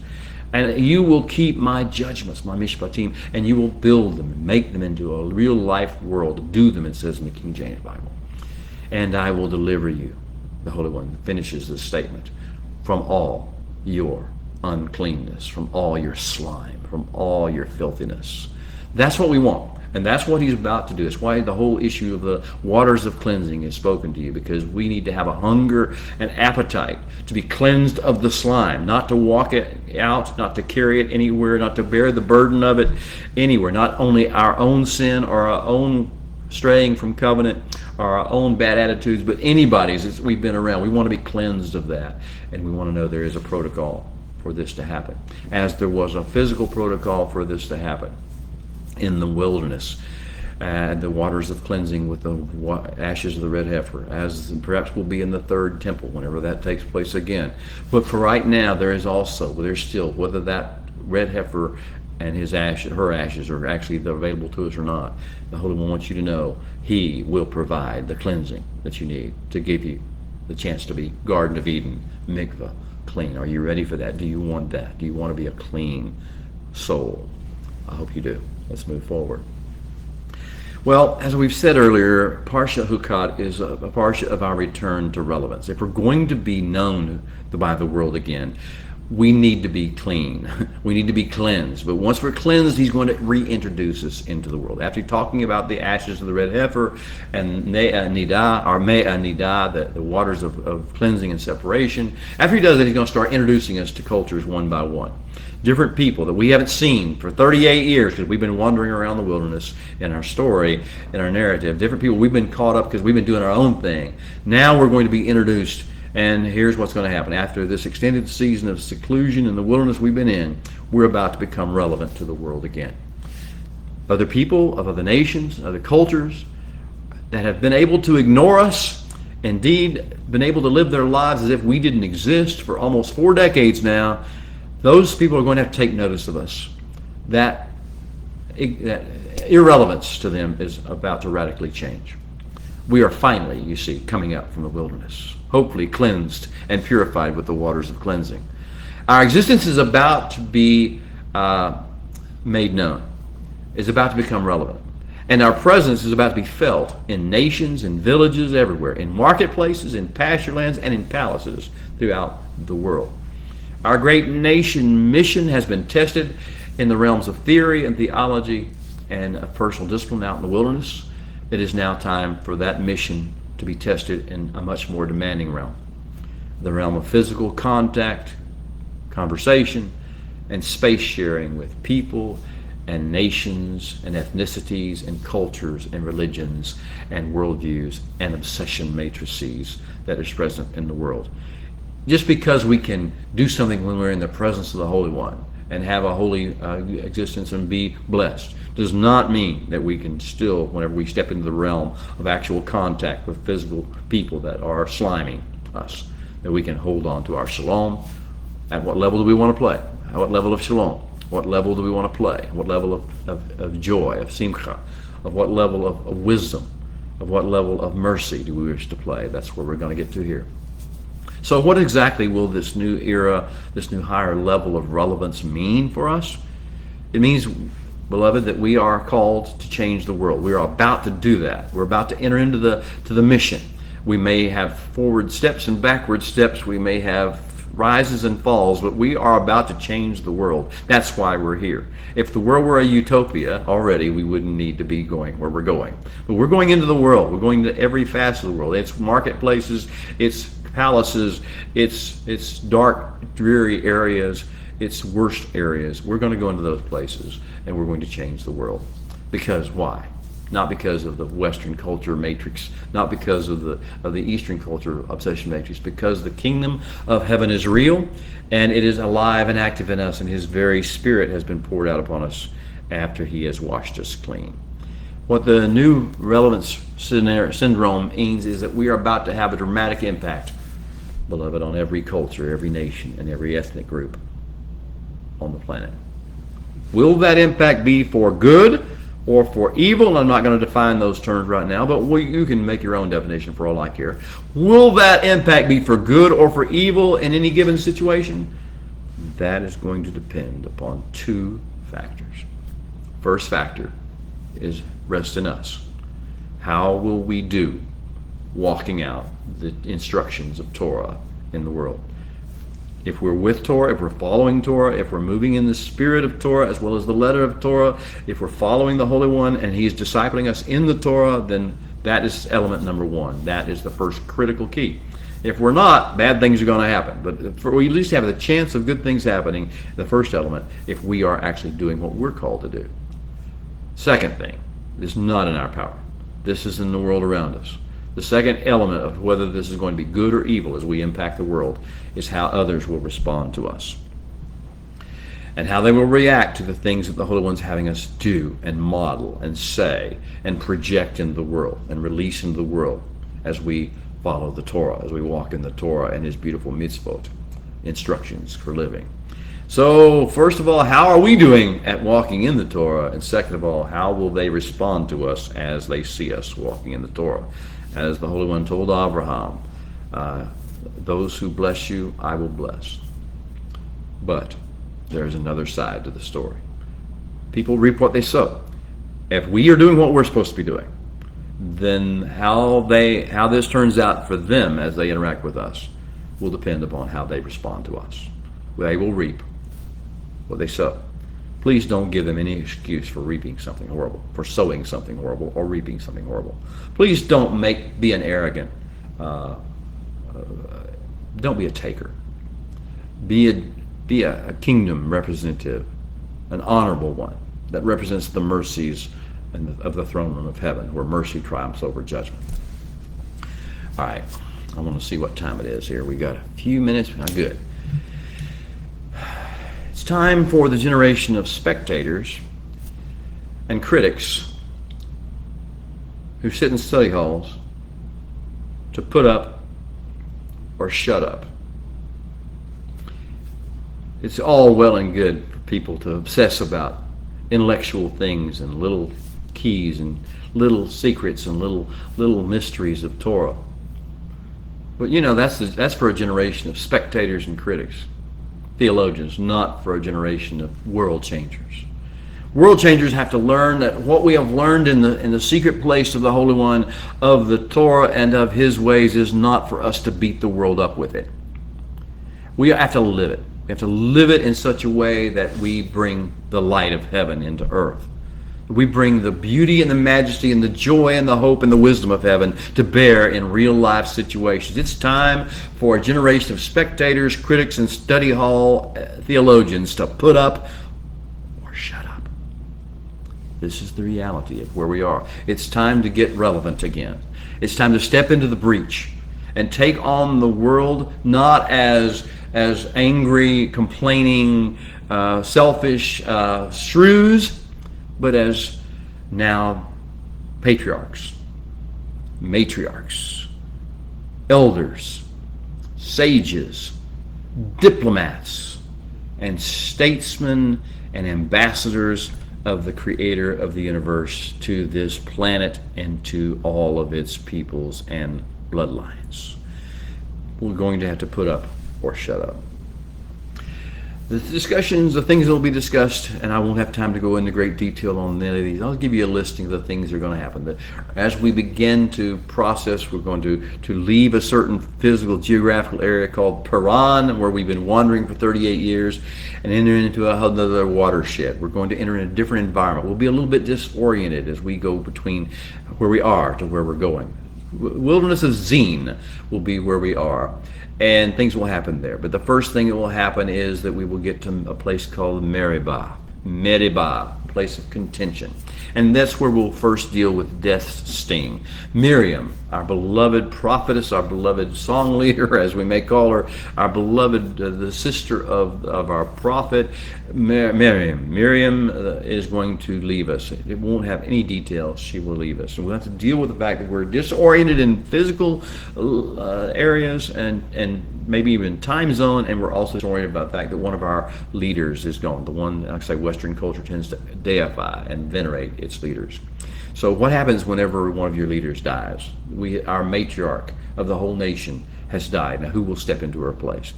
And you will keep my judgments, my mishpatim, and you will build them and make them into a real life world. Do them, it says in the King James Bible. And I will deliver you, the Holy One finishes this statement, from all your uncleanness, from all your slime, from all your filthiness. That's what we want. And that's what he's about to do. It's why the whole issue of the waters of cleansing is spoken to you, because we need to have a hunger and appetite to be cleansed of the slime, not to walk it out, not to carry it anywhere, not to bear the burden of it anywhere, not only our own sin or our own straying from covenant or our own bad attitudes, but anybody's as we've been around. We want to be cleansed of that, and we want to know there is a protocol for this to happen, as there was a physical protocol for this to happen in the wilderness, and the waters of cleansing with the ashes of the red heifer, as perhaps will be in the third temple whenever that takes place again. But for right now, there's still, whether that red heifer and her ashes are actually available to us or not, the Holy One wants you to know he will provide the cleansing that you need to give you the chance to be Garden of Eden, mikveh, clean. Are you ready for that? Do you want that? Do you want to be a clean soul? I hope you do. Let's move forward. Well, as we've said earlier, Parsha Chukat is a Parsha of our return to relevance. If we're going to be known by the world again, we need to be clean. We need to be cleansed. But once we're cleansed, he's going to reintroduce us into the world. After talking about the ashes of the red heifer and nidah, or me'ah nidah, the waters of cleansing and separation, after he does that, he's going to start introducing us to cultures one by one. Different people that we haven't seen for 38 years because we've been wandering around the wilderness in our story, in our narrative. Different people we've been caught up because we've been doing our own thing. Now we're going to be introduced. And here's what's going to happen. After this extended season of seclusion in the wilderness we've been in, we're about to become relevant to the world again. Other people of other nations, other cultures that have been able to ignore us, indeed been able to live their lives as if we didn't exist for almost 4 decades now, those people are going to have to take notice of us. That irrelevance to them is about to radically change. We are finally, you see, coming up from the wilderness, hopefully cleansed and purified with the waters of cleansing. Our existence is about to be made known. It's about to become relevant. And our presence is about to be felt in nations and villages everywhere, in marketplaces, in pasture lands, and in palaces throughout the world. Our great nation mission has been tested in the realms of theory and theology and personal discipline out in the wilderness. It is now time for that mission to be tested in a much more demanding realm. The realm of physical contact, conversation, and space sharing with people and nations and ethnicities and cultures and religions and worldviews and obsession matrices that is present in the world. Just because we can do something when we're in the presence of the Holy One and have a holy existence and be blessed does not mean that we can still, whenever we step into the realm of actual contact with physical people that are sliming us, that we can hold on to our shalom. At what level do we want to play? At what level of shalom? What level do we want to play? What level of joy, of simcha? Of what level of wisdom? Of what level of mercy do we wish to play? That's where we're going to get to here. So what exactly will this new era, this new higher level of relevance mean for us? It means, beloved, that we are called to change the world. We are about to do that. We're about to enter into the mission. We may have forward steps and backward steps. We may have rises and falls, but we are about to change the world. That's why we're here. If the world were a utopia already, we wouldn't need to be going where we're going. But we're going into the world. We're going to every facet of the world. It's marketplaces, it's palaces, it's dark, dreary areas, it's worst areas. We're going to go into those places and we're going to change the world. Because why? Not because of the Western culture matrix, not because of the Eastern culture obsession matrix, because the kingdom of heaven is real and it is alive and active in us, and his very spirit has been poured out upon us after he has washed us clean. What the new relevance syndrome means is that we are about to have a dramatic impact, beloved, on every culture, every nation, and every ethnic group on the planet. Will that impact be for good or for evil? I'm not going to define those terms right now, but you can make your own definition for all I care. Will that impact be for good or for evil in any given situation? That is going to depend upon 2 factors. First factor is rest in us. How will we do walking out the instructions of Torah in the world? If we're with Torah, if we're following Torah, if we're moving in the spirit of Torah as well as the letter of Torah, if we're following the Holy One and he's discipling us in the Torah, then that is element number 1. That is the first critical key. If we're not, bad things are going to happen. But we at least have the chance of good things happening, the first element, if we are actually doing what we're called to do. Second thing, is not in our power. This is in the world around us. The second element of whether this is going to be good or evil as we impact the world is how others will respond to us and how they will react to the things that the Holy One's having us do and model and say and project in the world and release into the world as we follow the Torah, as we walk in the Torah and his beautiful mitzvot, instructions for living. So, first of all, how are we doing at walking in the Torah? And second of all, how will they respond to us as they see us walking in the Torah? As the Holy One told Abraham, those who bless you, I will bless. But there's another side to the story. People reap what they sow. If we are doing what we're supposed to be doing, then how this turns out for them as they interact with us will depend upon how they respond to us. they will reap what they sow. Please don't give them any excuse for reaping something horrible, for sowing something horrible, or reaping something horrible. Please don't be an arrogant. Don't be a taker. Be a kingdom representative, an honorable one that represents the mercies of the throne room of heaven, where mercy triumphs over judgment. All right, I want to see what time it is here. We got a few minutes. Good. It's time for the generation of spectators and critics who sit in study halls to put up or shut up. It's all well and good for people to obsess about intellectual things and little keys and little secrets and little mysteries of Torah. But that's for a generation of spectators and critics, theologians, not for a generation of world changers. World changers have to learn that what we have learned in the secret place of the Holy One, of the Torah and of His ways, is not for us to beat the world up with it. We have to live it. We have to live it in such a way that we bring the light of heaven into earth. We bring the beauty and the majesty and the joy and the hope and the wisdom of heaven to bear in real life situations. It's time for a generation of spectators, critics, and study hall theologians to put up or shut up. This is the reality of where we are. It's time to get relevant again. It's time to step into the breach and take on the world not as angry, complaining, selfish shrews, but as now patriarchs, matriarchs, elders, sages, diplomats, and statesmen and ambassadors of the Creator of the universe to this planet and to all of its peoples and bloodlines. We're going to have to put up or shut up. The discussions, the things that will be discussed, and I won't have time to go into great detail on any of these. I'll give you a listing of the things that are going to happen. As we begin to process, we're going to leave a certain physical geographical area called Paran, where we've been wandering for 38 years, and enter into another watershed. We're going to enter in a different environment. We'll be a little bit disoriented as we go between where we are to where we're going. Wilderness of Zin will be where we are, and things will happen there. But the first thing that will happen is that we will get to a place called Meribah, a place of contention. And that's where we'll first deal with death's sting. Miriam, our beloved prophetess, our beloved song leader, as we may call her, our beloved, the sister of our prophet, Miriam is going to leave us. It won't have any details. She will leave us. And we'll have to deal with the fact that we're disoriented in physical areas and maybe even time zone, and we're also disoriented about the fact that one of our leaders is gone. The one, like I say, Western culture tends to deify and venerate its leaders. So what happens whenever one of your leaders dies? Our matriarch of the whole nation has died. Now who will step into her place?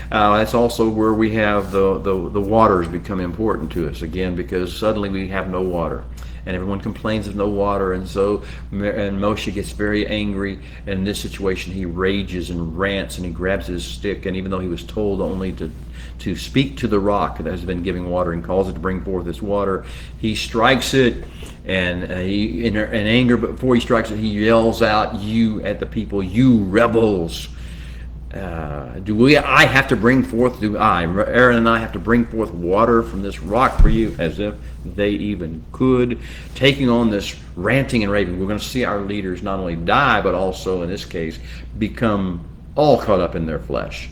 That's also where we have the waters become important to us again, because suddenly we have no water. And everyone complains of no water, and Moshe gets very angry. And in this situation, he rages and rants, and he grabs his stick. And even though he was told only to speak to the rock that has been giving water and calls it to bring forth this water, he strikes it, and in anger. But before he strikes it, he yells out, at the people, "You rebels! I have to bring forth? Aaron and I have to bring forth water from this rock for you?" As if they even could, taking on this ranting and raving. We're going to see our leaders not only die, but also in this case become all caught up in their flesh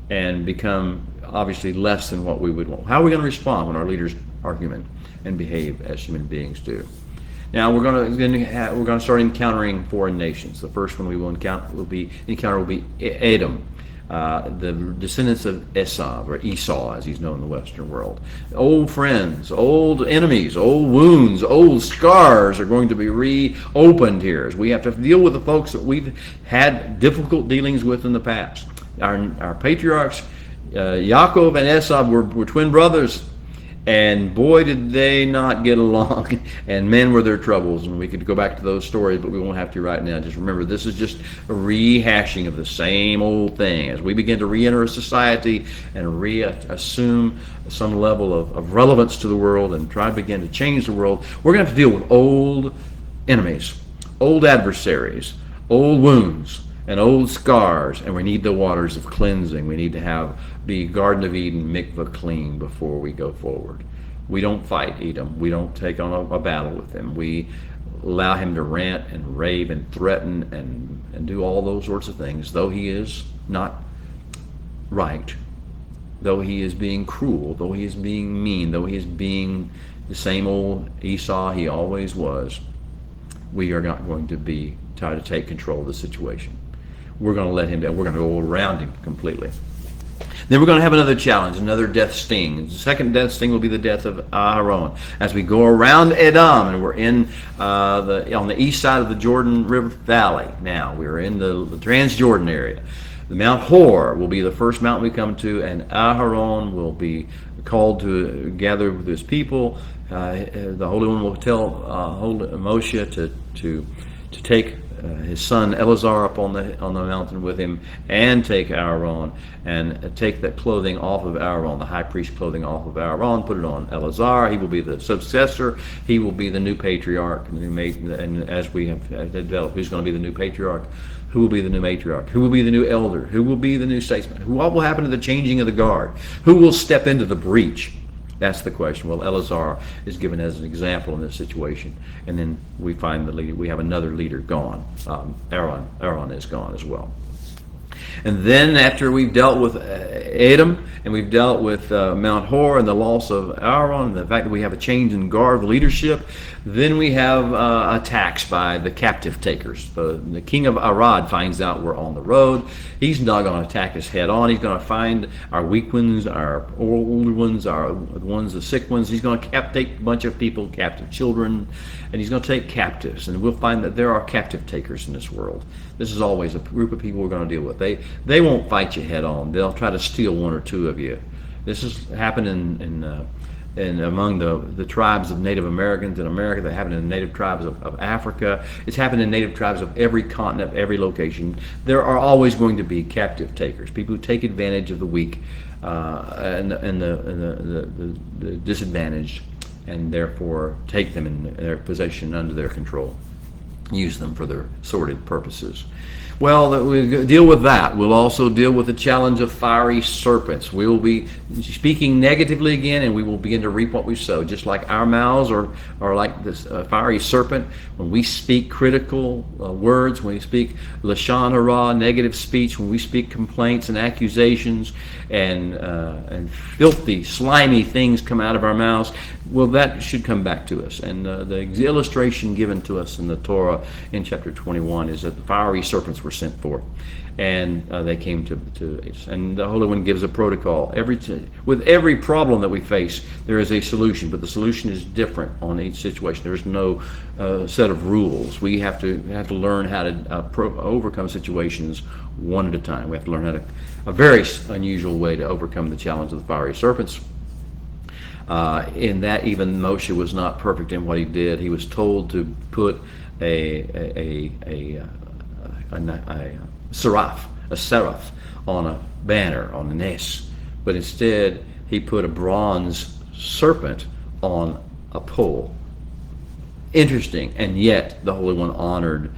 and become obviously less than what we would want. How are we going to respond when our leaders are human and behave as human beings do? Now we're going to start encountering foreign nations. The first one we will encounter will be Edom. The descendants of Esau, or Esau as he's known in the Western world. Old friends, old enemies, old wounds, old scars are going to be reopened here, as we have to deal with the folks that we've had difficult dealings with in the past. Our patriarchs, Yaakov and Esau, were twin brothers, And boy, did they not get along, and men were their troubles. And we could go back to those stories, but we won't have to right now. Just remember, this is just a rehashing of the same old thing. As we begin to re-enter a society and reassume some level of relevance to the world and try to begin to change the world, we're going to have to deal with old enemies, old adversaries, old wounds, and old scars, and we need the waters of cleansing. We need to be Garden of Eden, mikvah clean before we go forward. We don't fight Edom. We don't take on a battle with him. We allow him to rant and rave and threaten and do all those sorts of things, though he is not right, though he is being cruel, though he is being mean, though he is being the same old Esau he always was. We are not going to try to take control of the situation. We're going to let him down. We're going to go around him completely. Then we're going to have another challenge, another death sting. The second death sting will be the death of Aharon. As we go around Edom, and we're on the east side of the Jordan River Valley now. We're in the Transjordan area. The Mount Hor will be the first mountain we come to, and Aharon will be called to gather with his people. The Holy One will tell Moshe to take his son Eleazar up on the mountain with him, and take Aaron and take that clothing off of Aaron, the high priest clothing off of Aaron, put it on Eleazar. He will be the successor. He will be the new patriarch. And as we have developed, who's going to be the new patriarch? Who will be the new matriarch? Who will be the new elder? Who will be the new statesman? What will happen to the changing of the guard? Who will step into the breach? That's the question. Well, Eleazar is given as an example in this situation, and then we find the leader. We have another leader gone. Aaron is gone as well. And then after we've dealt with Edom, and we've dealt with Mount Hor and the loss of Aaron, and the fact that we have a change in guard leadership, then we have attacks by the captive takers. The king of Arad finds out we're on the road. He's not going to attack us head on. He's going to find our weak ones, our older ones, the sick ones. He's going to take a bunch of people, captive children, and he's going to take captives. And we'll find that there are captive takers in this world. This is always a group of people we're going to deal with. They won't fight you head on. They'll try to steal one or two of you. This has happened in among the tribes of Native Americans in America. They happen in the native tribes of Africa. It's happened in native tribes of every continent, every location. There are always going to be captive takers, people who take advantage of the weak and the disadvantaged, and therefore take them in their possession, under their control, use them for their sordid purposes. Well, we deal with that. We'll also deal with the challenge of fiery serpents. We will be speaking negatively again, and we will begin to reap what we sow. Just like our mouths are like this fiery serpent. When we speak critical words, when we speak lashon hara, negative speech, when we speak complaints and accusations, and filthy, slimy things come out of our mouths, well, that should come back to us. And the illustration given to us in the Torah in chapter 21 is that the fiery serpents were sent forth, and they came to us. And the Holy One gives a protocol. With every problem that we face, there is a solution, but the solution is different on each situation. There's no set of rules. We have to learn how to overcome situations one at a time. We have to learn a very unusual way to overcome the challenge of the fiery serpents. In that even Moshe was not perfect in what he did. He was told to put a seraph on a banner, on the nes, but instead he put a bronze serpent on a pole. Interesting, and yet the Holy One honored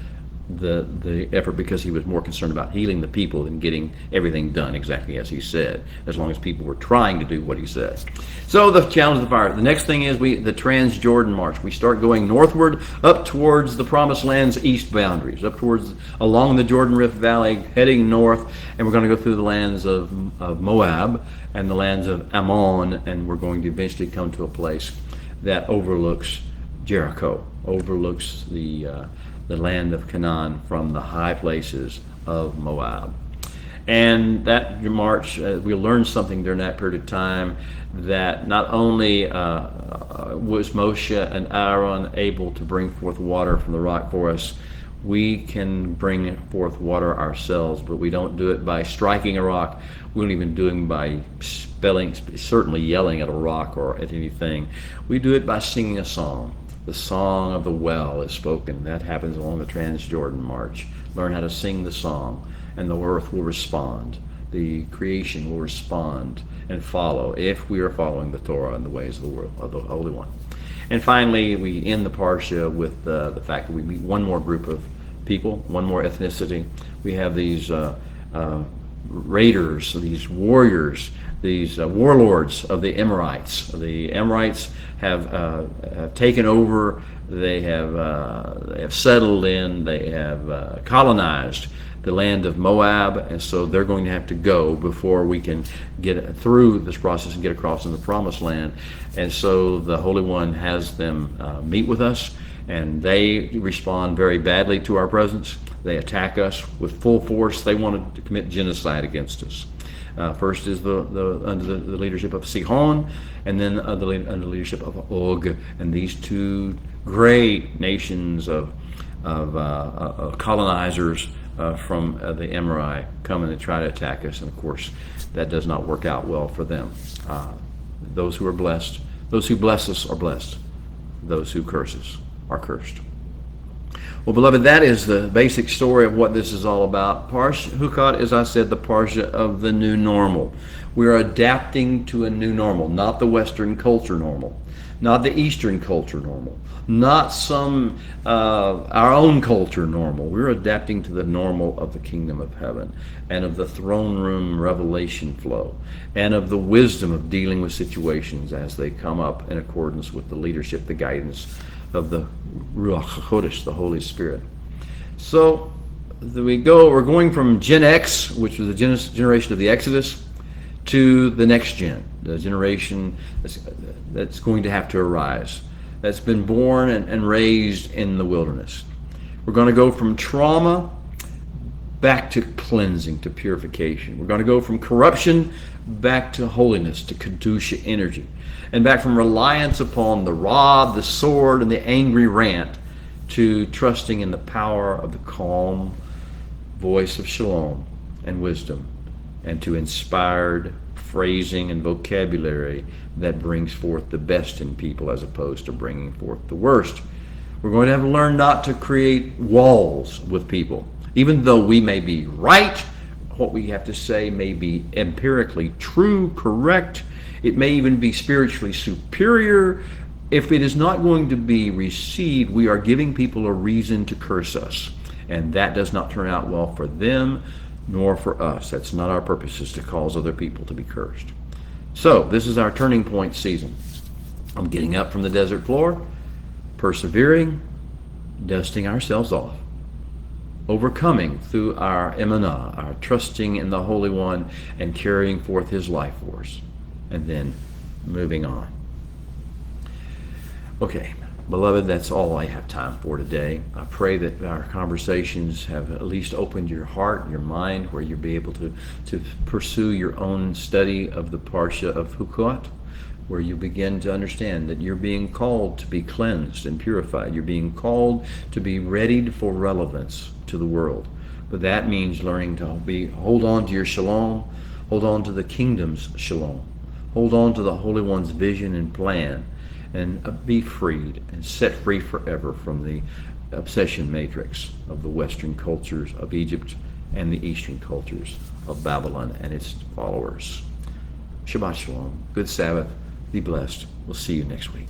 the effort because he was more concerned about healing the people than getting everything done exactly as he said, as long as people were trying to do what he said. So the challenge of the fire. The next thing is the Transjordan March. We start going northward up towards the Promised Land's east boundaries, up towards along the Jordan Rift Valley, heading north, and we're going to go through the lands of Moab and the lands of Ammon, and we're going to eventually come to a place that overlooks Jericho, overlooks the land of Canaan from the high places of Moab. And that march, we'll learn something during that period of time, that not only was Moshe and Aaron able to bring forth water from the rock for us, We can bring forth water ourselves, but we don't do it by striking a rock. We don't even do it by certainly yelling at a rock or at anything. We do it by singing a song. The song of the well is spoken. That happens along the Transjordan March. Learn how to sing the song, and the earth will respond. The creation will respond and follow if we are following the Torah and the ways of the world of the Holy One. And finally, we end the Parsha with the fact that we meet one more group of people, one more ethnicity. We have these raiders, these warriors, these warlords of the Amorites. The Amorites have taken over. They have settled in. They have colonized the land of Moab, and so they're going to have to go before we can get through this process and get across in the Promised Land. And so the Holy One has them meet with us, and they respond very badly to our presence. They attack us with full force. They wanted to commit genocide against us. First is under the leadership of Sihon, and then under the leadership of Og, and these two great nations of colonizers from the Amorite come and try to attack us, and of course that does not work out well for them. Those who are blessed, those who bless us are blessed. Those who curse us are cursed. Well, beloved, that is the basic story of what this is all about. Chukat, as I said, the Parsha of the new normal. We're adapting to a new normal, not the Western culture normal, not the Eastern culture normal, not some our own culture normal. We're adapting to the normal of the kingdom of heaven and of the throne room revelation flow and of the wisdom of dealing with situations as they come up in accordance with the leadership, the guidance of the Ruach HaKodesh, the Holy Spirit. So we're going from Gen X, which was the generation of the Exodus, to the next gen, the generation that's going to have to arise, that's been born and raised in the wilderness. We're going to go from trauma back to cleansing, to purification. We're going to go from corruption back to holiness, to Kedusha energy, and back from reliance upon the rod, the sword, and the angry rant to trusting in the power of the calm voice of shalom and wisdom, and to inspired phrasing and vocabulary that brings forth the best in people as opposed to bringing forth the worst. We're going to have to learn not to create walls with people. Even though we may be right, what we have to say may be empirically true, correct, it may even be spiritually superior. If it is not going to be received, we are giving people a reason to curse us. And that does not turn out well for them nor for us. That's not our purpose, is to cause other people to be cursed. So this is our turning point season. I'm getting up from the desert floor, persevering, dusting ourselves off, overcoming through our emunah, our trusting in the Holy One and carrying forth his life force, and then moving on. Okay, beloved, that's all I have time for today. I pray that our conversations have at least opened your heart and your mind, where you'll be able to pursue your own study of the Parsha of Chukat, where you begin to understand that you're being called to be cleansed and purified. You're being called to be readied for relevance to the world. But that means learning to hold on to your shalom, hold on to the kingdom's shalom, hold on to the Holy One's vision and plan, and be freed and set free forever from the obsession matrix of the Western cultures of Egypt and the Eastern cultures of Babylon and its followers. Shabbat Shalom. Good Sabbath. Be blessed. We'll see you next week.